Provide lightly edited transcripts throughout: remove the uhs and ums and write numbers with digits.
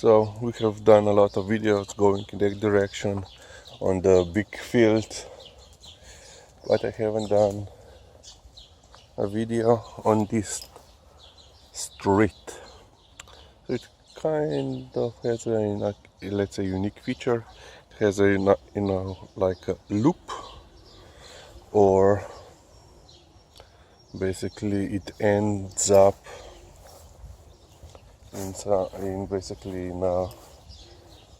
So we have done a lot of videos going in that direction on the big field, but I haven't done a video on this street. So it kind of has a, let's say, unique feature. It has a, like a loop, or basically it ends up in basically in a,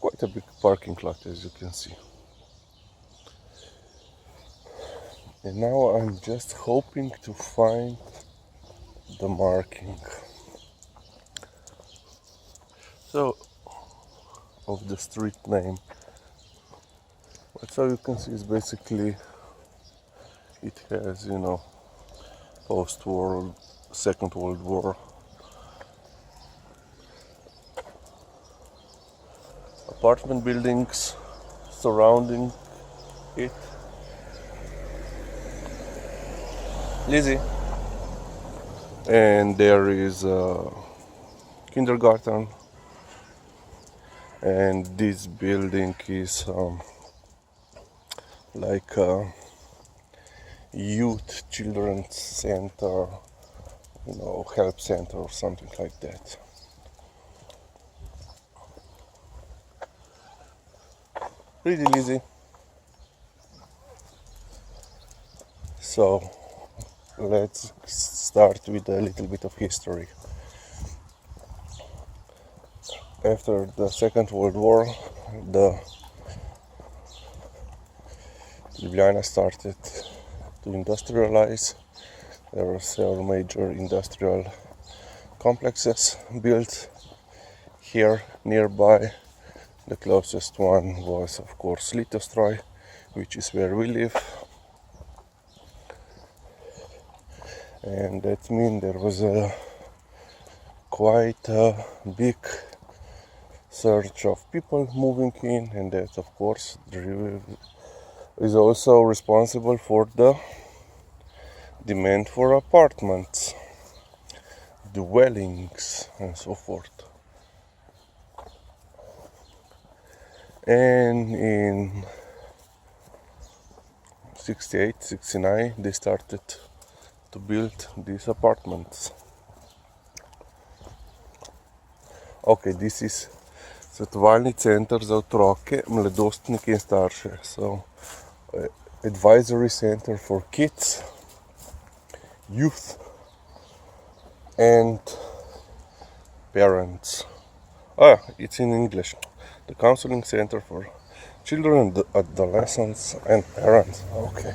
quite a big parking lot, as you can see. And now I'm just hoping to find the marking. So, of the street name. But so you can see is basically it has, you know, post-war, Second World War apartment buildings surrounding it. Lizzie. And there is a kindergarten, and this building is like a youth children's center, you know, help center or something like that. Pretty easy. So let's start with a little bit of history. After the Second World War, the Ljubljana started to industrialize. There were several major industrial complexes built here nearby. The closest one was, of course, LizaTheMalamute, which is where we live. And that means there was quite a big surge of people moving in, and that, of course, is also responsible for the demand for apartments, dwellings, and so forth. And in 68, 69, they started to build these apartments. Okay, this is svetovalni center za otroke, mladostnike in starše. So, advisory center for kids, youth, and parents. It's in English. The counseling center for children, adolescents, and parents. Okay.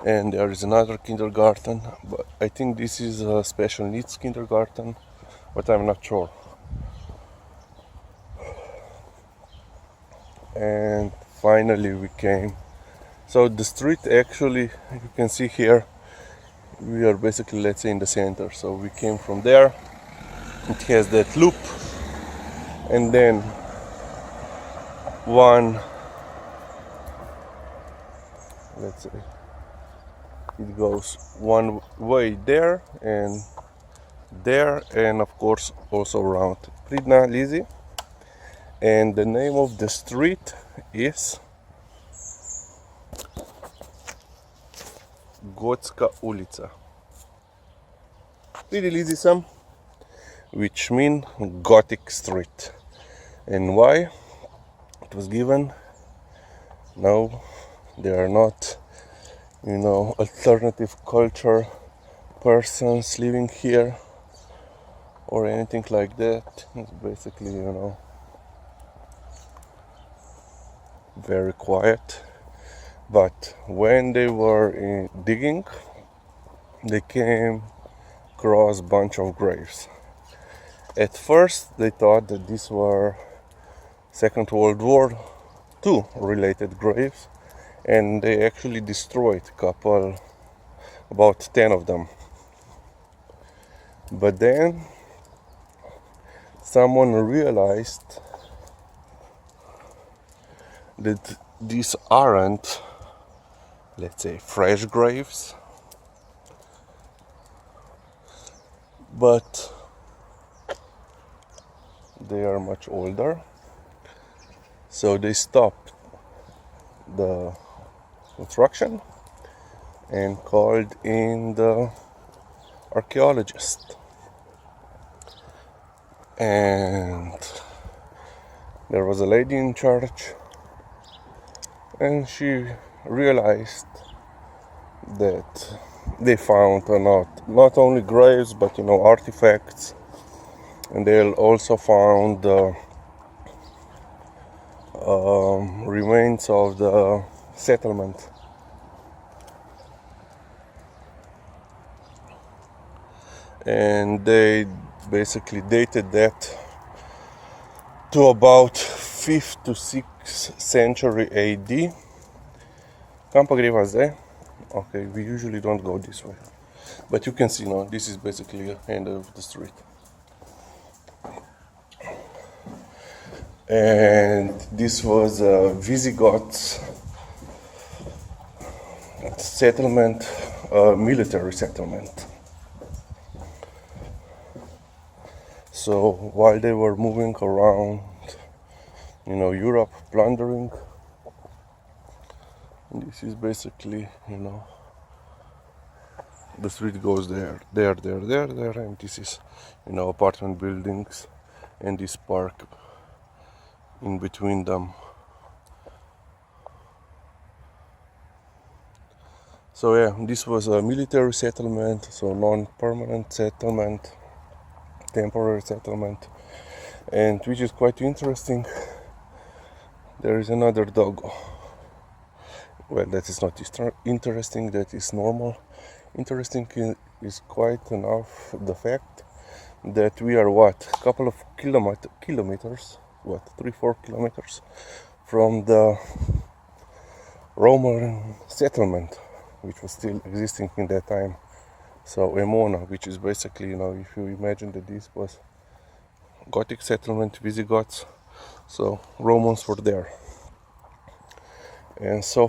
And there is another kindergarten, but I think this is a special needs kindergarten, but I'm not sure. And finally we came. So the street, actually, you can see here, we are basically, let's say, in the center. So we came from there. It has that loop, and then one, let's say, it goes one way there, and of course also around. Pridna Lizzie. And the name of the street is Gotska ulica. Pretty easy, some, which mean Gothic street. And why it was given? No, they are not, you know, alternative culture persons living here or anything like that. It's basically, you know, very quiet. But when they were digging, they came across a bunch of graves. At first they thought that these were Second World War II related graves, and they actually destroyed about 10 of them. But then someone realized that these aren't, let's say, fresh graves, but they are much older, so they stopped the construction and called in the archaeologist, and there was a lady in charge, and she realized that they found not only graves but artifacts, and they also found remains of the settlement. And they basically dated that to about 5th to 6th century AD. Kam pa greva zdaj? Okay, we usually don't go this way, but you can see now this is basically the end of the street. And this was a Visigoths settlement, military settlement. So while they were moving around, Europe, plundering, this is basically, the street goes there, and this is, apartment buildings, and this park in between them. So yeah, this was a military settlement, so non-permanent settlement, temporary settlement, and which is quite interesting. There is another dog. Well, that is not interesting, that is normal. Interesting is quite enough the fact that we are a couple of kilometers, 3-4 kilometers from the Roman settlement, which was still existing in that time. So Emona, which is basically, if you imagine that this was Gothic settlement, Visigoths, so Romans were there. And so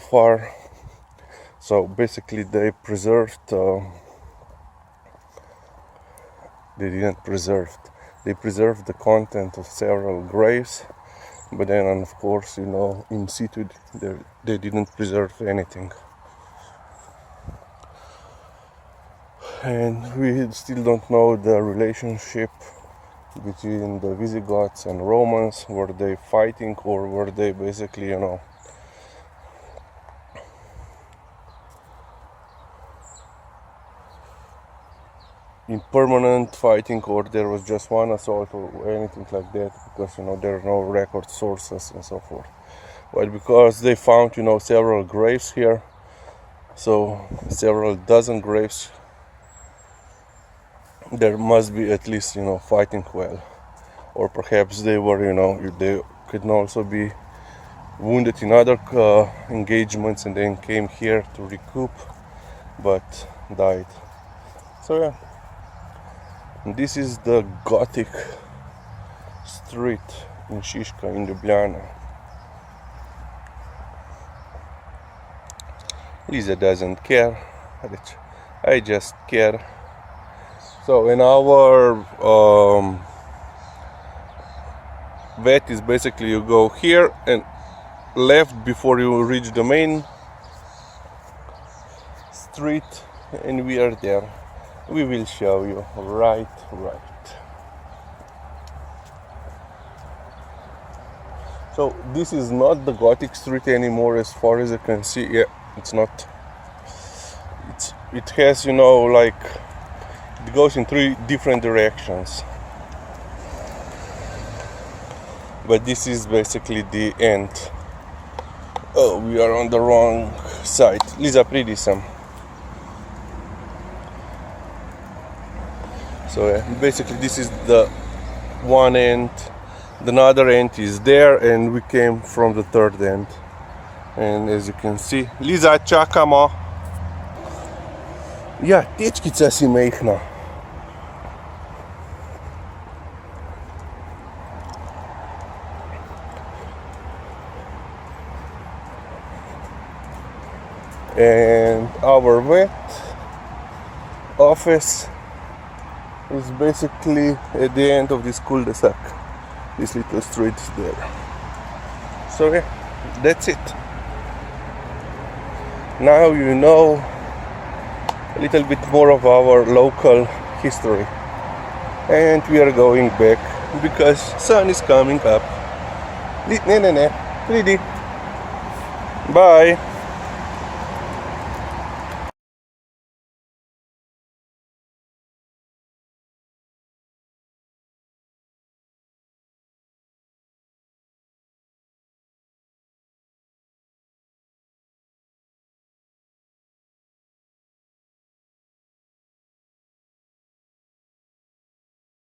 basically they preserved, they preserved the content of several graves, but then of course, in situ they didn't preserve anything. And we still don't know the relationship between the Visigoths and Romans. Were they fighting, or were they basically, in permanent fighting, or there was just one assault or anything like that, because there are no record sources and so forth. Well, because they found several graves here, so several dozen graves, there must be at least fighting well, or perhaps they were they could also be wounded in other engagements and then came here to recoup but died. So yeah, this is the Gothic street in Šiška, in Ljubljana. Liza doesn't care, I just care. So in our vet is basically you go here and left before you reach the main street, and we are there. We will show you right. So this is not the Gothic street anymore, as far as you can see. Yeah, it's not. It has it goes in 3 different directions. But this is basically the end. Oh, we are on the wrong side. Liza, pridi sem. So basically this is the one end, the other end is there, and we came from the third end. And as you can see, Liza, čakamo. Ja, tečkica si mehna. And our vet office is basically at the end of this cul-de-sac. This little street there. So yeah, that's it. Now you know a little bit more of our local history. And we are going back because sun is coming up. Bye.